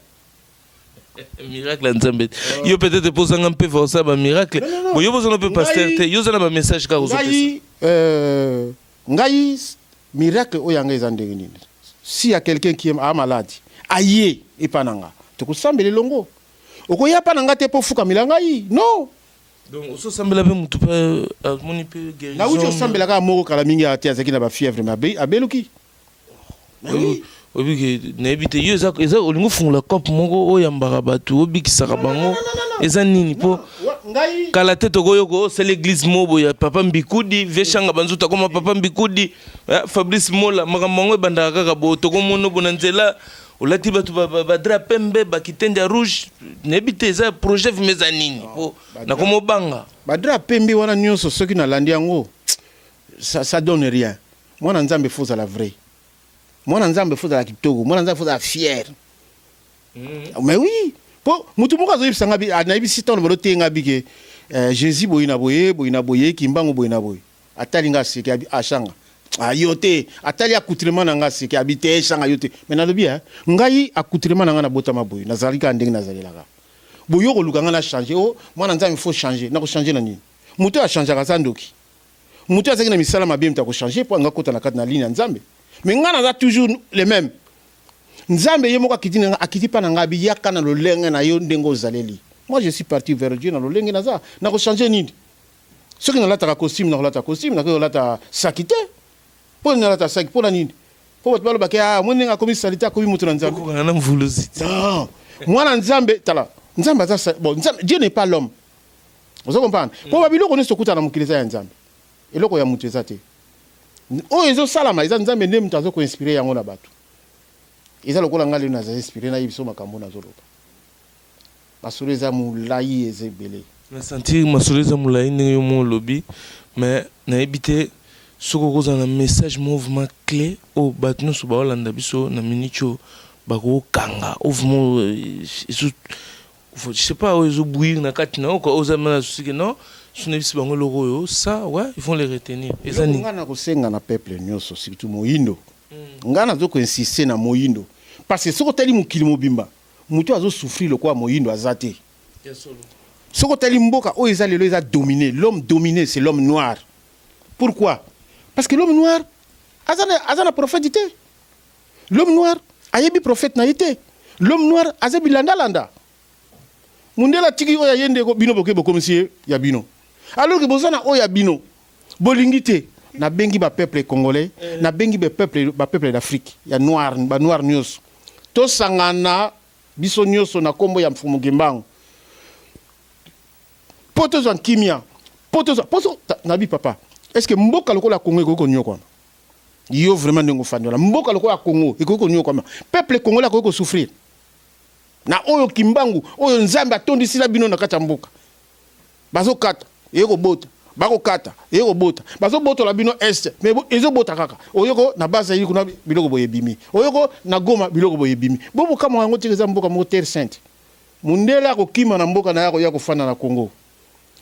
miracle nzambe yo peut-être poser un peu forcer ba miracle bon yo besoin un peu pasteur te yo zana ba message ka ozo ngai miracle oyanga ezandenge nini si y a quelqu'un qui est malade aye epananga to kusambele longo okoya pananga te po fuka milanga yi non donc oso sambela pe mutu pa moni pe guérison na ucho sambela ka moko kala mingi ati azaki na ba fièvre na abeluki oui obi ke na ebite yo eza olingo fungola kope moko oyo yambaka bato obikisaka bango eza nini po kala te tokoyoko c'est l'église mobo ya papa mbikudi veshanga banzuta koma papa mbikudi Fabrice Mola makambo yango ebandaka kaka bo tokomona bona nzela olati bato badra pembe bakitende ya rouge na ebite eza projet vimeza nini po nakomobanga badra pembe wana nyonso soki nalandi yango ça donne rien mwana nzambe faut la vraie mwana nzambe faut la kitoko mwana nzambe faut la fier mais oui po mutu moko azoyebisa nga bi anayebisi ntango balo tenga bike Jésus boyina boye kimbango boyina boye atali nga seki ashanga ayote atali accoutrement na nga seki abite shanga yote mais nalobi ngai accoutrement na nga na botama boye nazali ka ndenge nazalelaka boyo ko luka nga na changer oh mwana nzambe faut changer na ko changer na nini mutu a changer ka sandoki mutu azaki na misala mabe mta ko changer po nga kota na kati na ligne ya nzambe mais nga na toujours les mêmes nzambe yemo ka kiti nga akiti pa na nga bi yaka na lolenge na yo ndengo zaleli moi je suis parti vers Dieu na lolenge na za na ko changer nini soki na lata ka costume na lata costume na ko lata sakite po na lata sakite po na nini po bato balo bakia mwenenga komi salita komi mutu na nzambe ko na mvuluzi non mwana nzambe tala nzambe za bon nzambe Dieu n'est pas l'homme vous comprenez po babilo ko ne sokuta na mukiliza ya nzambe eloko ya mutu ezate oyo ezo salama eza nzambe nde mutu azo ko inspirer yango na bato eza lokola ngali na za inspirer na yibiso makambo na zoloba masolo eza mulai ezebele na sentir masolo eza mulai ndenge yo mo lobi mais na ebite soko koza na message mouvement clé o bato nyonso baolanda biso na minute oyo bakokanga ovement je sais pas oyo ezobouir na kati na oko ozamana susike non suna bisi bango eloko oyo ça ouais ils vont les retenir eza nini nga na kosenga na peuple nyonso surtout moyindo nga nazo ko insister na moyindo parce que soko tali mokili mobimba mutu azo souffrir le quoi moyindo azate soko tali mboka oyo eza lelo eza dominé l'homme dominé c'est l'homme noir pourquoi parce que l'homme noir azana prophétité l'homme noir ayebi prophète na yete l'homme noir azebi landa mundela tiki oya yende ko bino boke bokomisi ya bino alors que bozana oya bino bolingité na bengi ba peuple congolais na bengi ba peuple d'Afrique ya noir ba noir nyos to sangana biso nyos na kombo ya mfumu gembango poto zan kimia poto nabi papa est-ce que mboka lokola Congo ko nyokwa yo vraiment ndingo fandola mboka lokola Congo ko nyokwa peuple congolais ko souffrir na oyo kimbangu oyo nzambe atondisi la bino na kata mboka bazo kata yeko bota bako kata yeko bota bazo bota la bino est mais ezo bota kaka oyoko na base yi kuna biloko boye bimi oyoko na Goma biloko boye bimi bobo kama yango tikeza mboka mo terre sainte mundela ko kima na mboka na yako ya kofana na Congo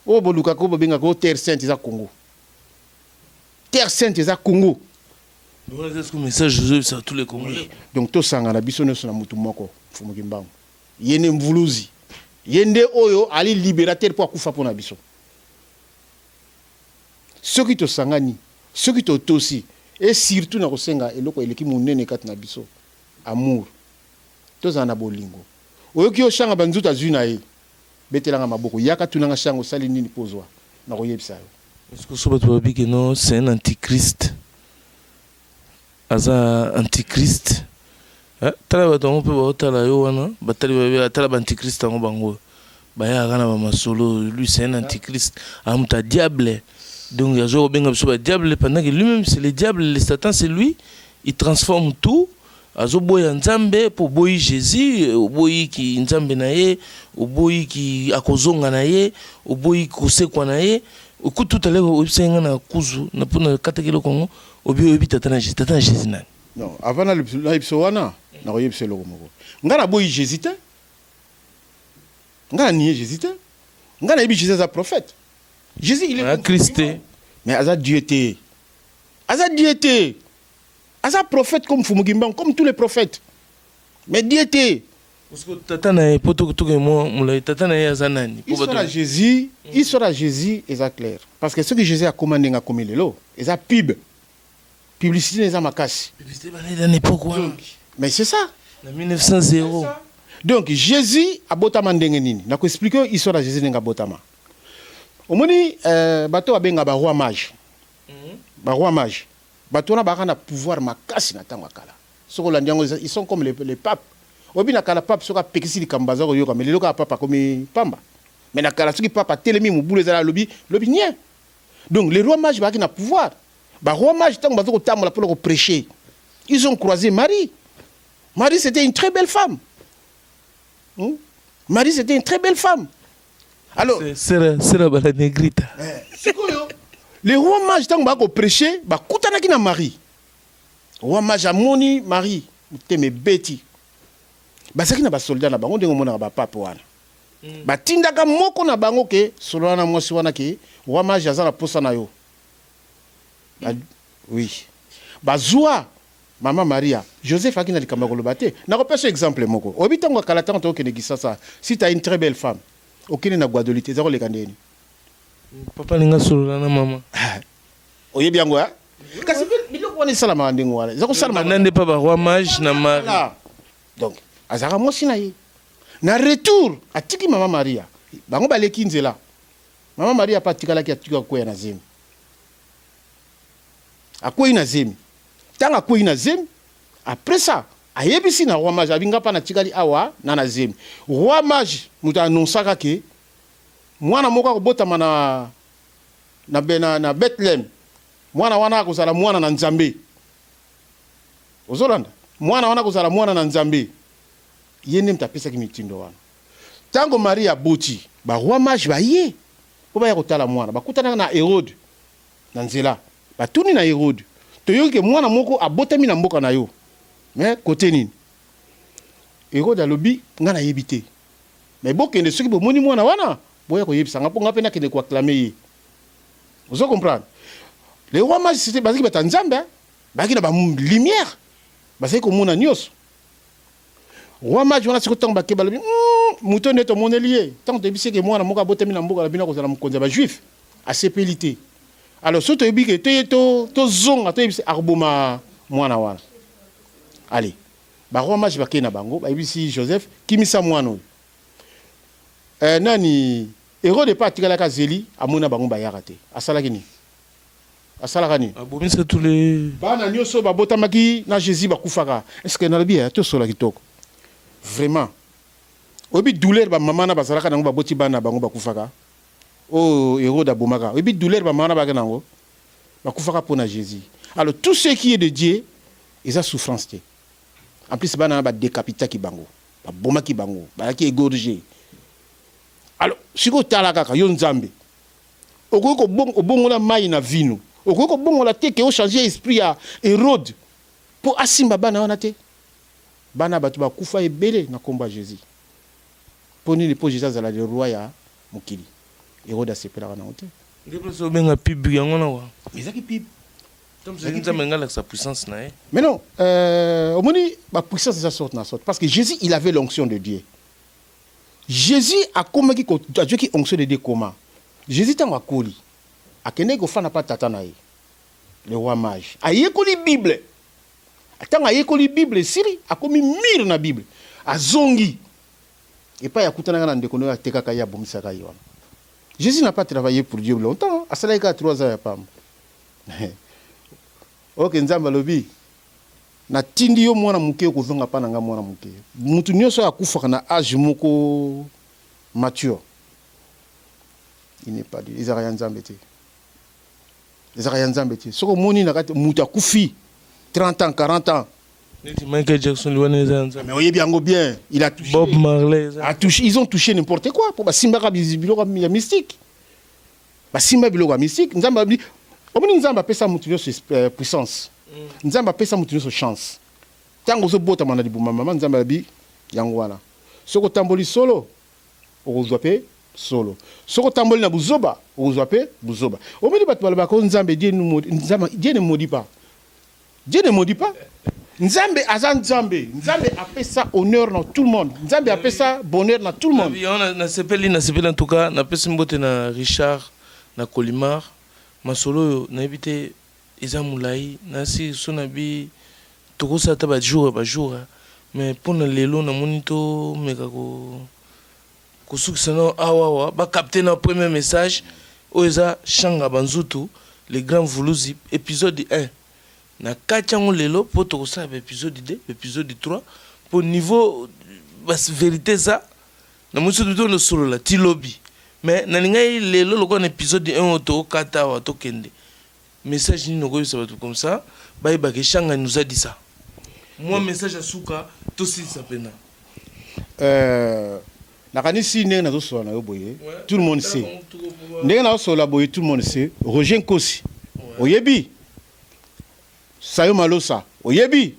o boluka ko benga ko terre sainte za Congo terre sainte za Congo donc est-ce que message Joseph à tous les Congolais donc to sanga na biso na mutu moko fumu kimbangu yene mvuluzi yende oyo ali libérateur pour akufa pona biso ceux qui to sangani ceux qui to tosi et surtout na kosenga eloko eleki munene kati na biso amour to zana bolingo oyo ki oshanga banzuta zuna ye betelanga maboko yaka tunanga shango sali nini pozwa na koyebisa Est-ce que non, c'est un antichrist? Aza antichrist. Tala bato peut tala yo wana, tala antichrist en bango. Baya gana ba masolo, lui c'est un antichrist, amuta diable. Donc yazo benga biso diable pendant que lui-même c'est le diable, le Satan c'est lui, il transforme tout. Azo boya nzambe pour boyi Jésus, boyi ki nzambe na ye, boyi ki akozonga na ye, boyi kosekwa na ye. Oku tout à l'heure obsenga na kuzu na pona katakelo kongo obi tata Jésus nani. Non, avant la wana na oyebse lo moko. Ngana boyi Jésus te. Ngana nié Jésus te. Ngana yebi Jésus a prophète. Jésus il est un Christ. Mais aza Dieu te. Aza Dieu te. Aza prophète comme Fumugimban, comme tous les prophètes. Mais Dieu te. Parce que tata na poto to ke moi mulai tata na ya zanani. Il sera Jésus, il sera Jésus et ça clair. Parce que ce que Jésus a commandé à commer le lot, et ça pub. Publicité les amakasi. Publicité dans l'époque quoi. Mais c'est ça. En 1900. Donc Jésus a botama ndenge nini. Na ko expliquer histoire de Jésus nga botama. Omoni bato abenga ba roi mage. Ba roi mage. Bato na ba na pouvoir makasi na tango kala. Soko la ndango ils sont comme les papes. Obi na kala pape soka pekisi likambaza ko yoka mais leloka papa comme pamba. Mais na kala soki papa telemi mubule za lobi nien. Donc les rois mages ba ki na pouvoir. Ba roi mage tango bazo ko tamola pour prêcher. Ils ont croisé Marie. Marie c'était une très belle femme. Marie c'était une très belle femme. Alors c'est la bala negrita. C'est quoi yo? Les rois mages tango ba ko prêcher ba kutana ki na Marie. Roi mage amoni Marie, teme beti. Basaki na ba soldat na bango ndengo mona ba papa wana. Batindaka moko na bango ke solana mwasi wana ke roi mage azala posa na yo. Oui. Bazua Maman Maria, Joseph a qui n'a pas de na repère exemple moko. Obi tango kala tango to ke negisa ça. Si tu as une très belle femme, aucune na Guadeloupe, zéro le kandeni. Papa ninga solana maman. Oye bien quoi? Kasi biloko wana sala ma ndingo wana. Zako sala ma nande pa ba roi mage na Marie. Donc azara mwasi na ye. Na retour atiki Maman Maria. Bango baleki nzela. Maman Maria patikala ki atika ko ya na zemi. Akoyi na zemi. Tanga ko ina zemi après ça ayebisi na roi mage abinga pa na tikali awa na na zemi roi mage muta annonçaka ke mwana moko akobotama na Bethlehem mwana wana akozala mwana na Nzambe ozolanda mwana wana akozala mwana na Nzambe yende mtapesaki mitindo wana tango Maria boti ba roi mage ba ye po ba ya kotala mwana bakutana na Hérode na nzela batuni na Hérode toyoki mwana moko abotami na mboka na yo mais côté nini Hérode alobi nga na yebite mais bokende soki bomoni mwana wana boya ko yebisanga po nga pe na kende ko acclamer ye vous comprendre les rois mages c'était basiki batanzamba baki na ba lumière basiki ko mona nyos roi mage wana siko tango bakeba lobi muto neto monelier tango tebisi ke mwana moko abotami na mboka la bina ko zala mukonza ba juif a sepelité. Alors, si tu as dit que tu as zonga, tu as arboma mwana wana. Allez, ba roi mage ba kena bango, ba ibisi Joseph kimisa mwana. Nani Hérode pas tikala ka zeli amona bango ba yarate. Asala kini. Asala kani. Abomisa tous les bana nyoso ba botamaki na Jésus ba kufaka. Est-ce que na la bien to sola kitoko. Vraiment. Obi douleur ba mama na bazalaka nango ba boti bana bango ba kufaka. Oh, Hérode abomaka. Et puis douleur ba mana ba kanango. Ba kufaka pona Jésus. Alors tout ce qui est de Dieu, ils a souffrance. En plus ba na ba décapita ki bango. Ba boma ki bango. Ba ki égorgé. Alors, siko tala kaka yo Nzambe. Oko ko bongo la mai na vino. Oko ko bongo la te ke o changer esprit à Hérode pour asimba bana wana te. Bana batu ba kufa ebele na komba Jésus. Poni le po Jésus za la le roi ya mokili. Hérode a séparé la honte. Ndepso benga pib yango wa. Ezaki pib. Comme ça nous amène avec sa puissance na. Mais non, au moni ba puissance ça sorte na sorte parce que Jésus il avait l'onction de Dieu. Jésus a comme qui Dieu qui onction de Dieu comment. Jésus t'a makoli. Akene ko fana pa tata na ye. Le roi mage. Ayekoli Bible. Atanga ayekoli Bible siri akomi mire na Bible. Azongi. Et pas yakutana na ndeko no ya tekaka ya bomisaka yona. Jésus n'a pas travaillé pour Dieu longtemps. À cela, il y a 3 ans, ok, Nzamba lobi. Na tindi yo mwana muke kozonga pa nanga mwana muke. Mutu nyonso akufa na âge moko mature. Il n'est pas dit. Ils ont rien Nzamba te. Ils ont rien Nzamba te. Soko moni na kati mutu akufi 30 ans, 40 ans. Michael Jackson, mais oui, bien, il a touché. Bob Marley. Ils ont touché n'importe quoi. Pour Simba Biloko mystique. Simba Biloko mystique. Nzamba dit, Nzamba peut ça montrer sa puissance. Nzamba peut ça montrer sa chance. Tango zo bota mana di buma mama Nzamba bi yango wana. Soko tamboli solo, okozwape solo. Soko tamboli na buzoba, okozwape buzoba. Omoni batu balaba ko Nzamba Dieu ne maudit pas. Dieu ne maudit pas. Nzambe azan Nzambe. Nzambe a fait ça honneur dans tout le monde. Nzambe a fait ça bonheur dans tout le monde. Na sepeli en tout cas, na pesi mbote na Richard, na Colimar, masolo na ebite eza mulai, na si sonabi toko sa ta ba jour, mais pour na lelo na monito meka ko suksana awawa ba capter na premier message oza Shanga Banzutu, les grands Vuluzi, épisode 1. Na kachango lelo po to sa épisode 2 épisode 3 pour niveau bas vérité ça na musu do no solo la ti lobby mais na ngai lelo loko na épisode 1 to kata wa to kende message ni noko ça tout comme ça ba ke Shanga nous a dit ça moi message à souka to si ça pena na kanisi ne na zo so na yo boye tout le monde sait ne na so la boye tout le monde sait Roger Nkosi oyebi Sayo Malosa, oyebi.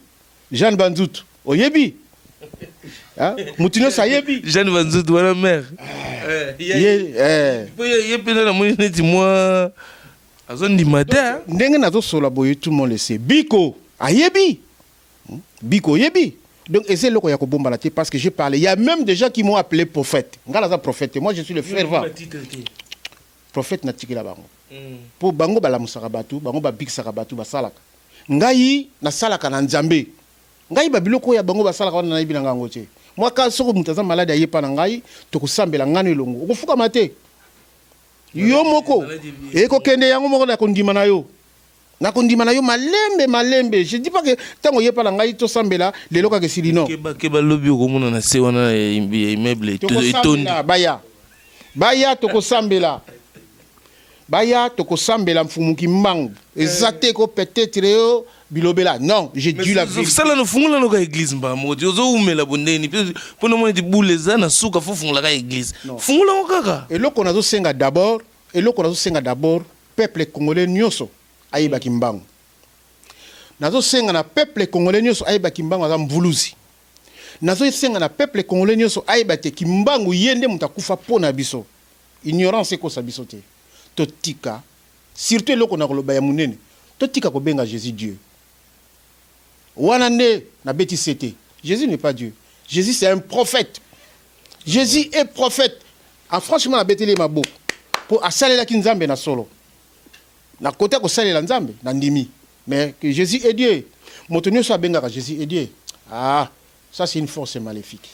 Jeanne Banzout, oyebi. Moutino Sayebi. Jeanne Banzout, voilà mère. Pena la moine dit moi. Azon di matin. Ndenge nazo sola boye tout le monde le sait. Biko, ayebi. Biko yebi. Donc essaie le koyako bomba la parce que j'ai parlé. Il y a même des gens qui m'ont appelé prophète. Ngala prophète. Moi je suis le fervent. Prophète na tiki la bango. Pour bango bala musarabatu, bango ba big sarabatu ba salaka. Ngai na salaka na Nzambe. Ngai ba biloko ya bango ba salaka na ibi na ngango te. Moi ka soko mutaza malade ayepa na ngai to kusambela ngano elongo. Okufuka mate. Yo moko. Eko kende yango moko na kondima na yo. Na kondima na yo malembe. Je dis pas que tango yepa na ngai to sambela lelo ka kesili no. Keba lobi okomona na se wana immeuble etondi. Baya to kusambela. Baya toko sambela mfumuki mbangu ezate ko peut-être yo bilobela non j'ai dû la vivre ça là no fungula no ka église mba modi ozo umela bondeni pour no moni boule za na suka fo fungula ka église fungula ko kaka eloko nazo senga d'abord peuple congolais nyoso ayiba kimbangu nazo senga na peuple congolais nyoso ayiba kimbangu za mvuluzi nazo senga na peuple congolais nyoso ayiba te kimbangu yende mutakufa pona biso ignorance ko sa biso te Totika, surtout le qu'on a le munene. Totika ko benga Jésus Dieu. Wanane na beti c'était. Jésus n'est pas Dieu. Jésus c'est un prophète. Jésus est prophète. Ah franchement na beti le mabo. Pour asale la kinzambe na solo. Na côté ko sale la nzambe na ndimi. Mais que Jésus est Dieu. Motonyo so benga Jésus est Dieu. Ah, ça c'est une force maléfique.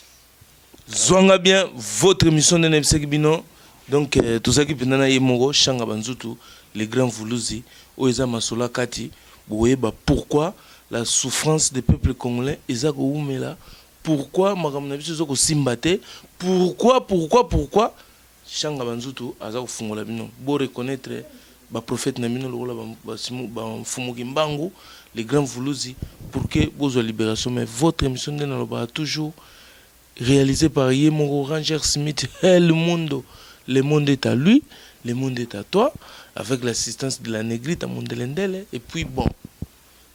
Zwanga bien votre émission de Nebsek Bino. Donc, tout ça qui est dans Yemongo, Shanga Banzutu, les grands Vuluzi, Oeza Masola Kati, pourquoi la souffrance des peuples congolais, Eza Goumela, pourquoi Magamnabiso Zoko Simbate, pourquoi, Shanga Banzutu, Aza Fungola Bino, pour reconnaître, le prophète Namino, Fumugimbangu, les grands Vuluzi, pour que vous ayez libération. Mais votre émission de Naloba a toujours réalisée par Yemongo Ranger Smith, le monde est à lui, le monde est à toi, avec l'assistance de la négrite à Mondelendele. Et puis bon,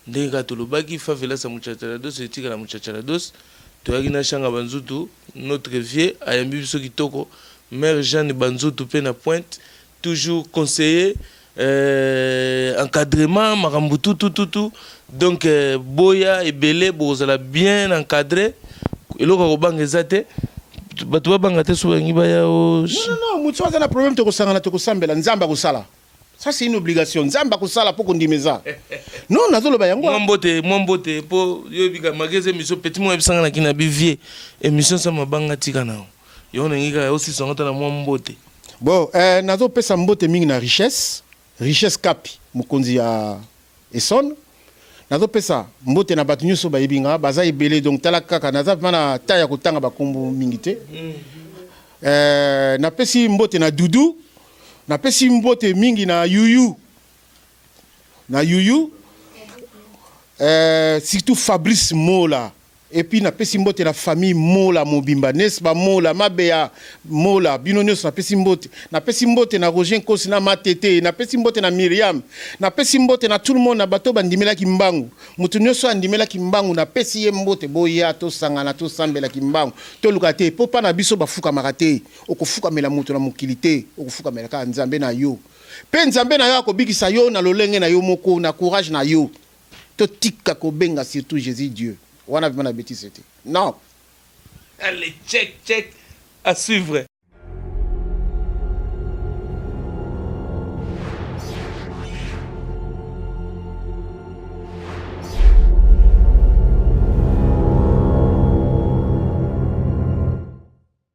Ndenga Tolobaki, Favela Samuchacharados, et Tigala Muchacharados, Toagina Shanga Banzutu, notre vieux, Ayambi Kitoko, mère Jeanne Banzutu Pena Pointe, toujours conseiller, encadrement, Marambutu, tout. Donc, Boya et Belé, Bozala bien encadré, et l'autre Bangezate. Non, mutu aza na problème toko sambela nzamba kusala. Ça c'est une obligation. Nzamba kusala pour kondimeza. Non, nazoloba yango. Mwambote po yo bika mageze mission petit mo ebisanga na kina bivie émission ça mabanga tika nao. Yo ngika aussi songata na mwambote. Bon, nazo pesa mbote mingi na richesse kapi mokonzi ya Essonne. Nazo pesa mbote na batu nyonso bayebinga baza ebele donc tala kaka naza mana taya kotanga bakombo mingi te. Na pesi mbote na Dudu, na pesi mbote mingi na Yuyu. Na Yuyu surtout Fabrice Mola. Et puis na pesi mbote na famille Mola Mobimba, n'est-ce pas Mola Mabea Mola binonyo na pesi mbote na Roger Kosi na Matete, na pesi mbote na Myriam, na pesi mbote na tout le monde na bato bandimela kimbangu. Mutu nyonso andimela kimbangu na pesi ye mbote boya to sangana to sambela kimbangu. To lukate popa na biso bafuka makate, okufuka mela mutu na mukilite, okufuka mela ka nzambe na yo. Pe nzambe na yo akobikisa yo na lolenge na yo moko na courage na yo. To tika kobenga surtout Jésus Dieu. On a vu ma bêtise. Non. Allez, check. À suivre.